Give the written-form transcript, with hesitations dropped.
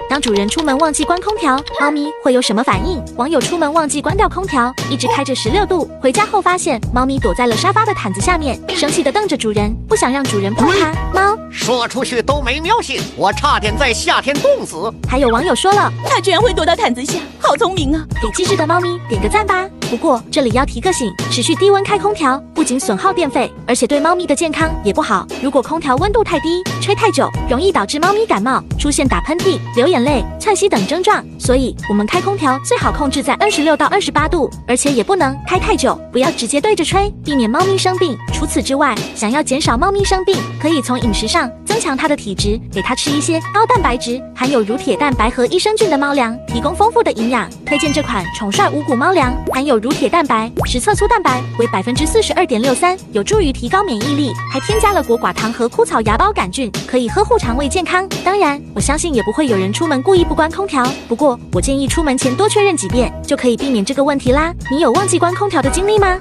当主人出门忘记关空调，猫咪会有什么反应？网友出门忘记关掉空调，一直开着16度，回家后发现猫咪躲在了沙发的毯子下面，生气地瞪着主人，不想让主人碰它。猫说出去都没喵信，我差点在夏天冻死。还有网友说了，它居然会躲到毯子下，好聪明啊！给机智的猫咪点个赞吧。不过这里要提个醒，持续低温开空调不仅损耗电费，而且对猫咪的健康也不好。如果空调温度太低，吹太久，容易导致猫咪感冒，出现打喷嚏、流眼泪、窜稀等症状。所以我们开空调最好控制在26到28度，而且也不能开太久，不要直接对着吹，避免猫咪生病。除此之外，想要减少猫咪生病，可以从饮食上增强它的体质，给它吃一些高蛋白质、含有乳铁蛋白和益生菌的猫粮，提供丰富的营养。推荐这款宠帅五谷猫粮，含有乳铁蛋白、实测粗蛋白为42.63%，有助于提高免疫力，还添加了果寡糖和枯草芽孢杆菌，可以呵护肠胃健康。当然，我相信也不会有人出门故意不关空调，不过我建议出门前多确认几遍，就可以避免这个问题啦。你有忘记关空调的经历吗？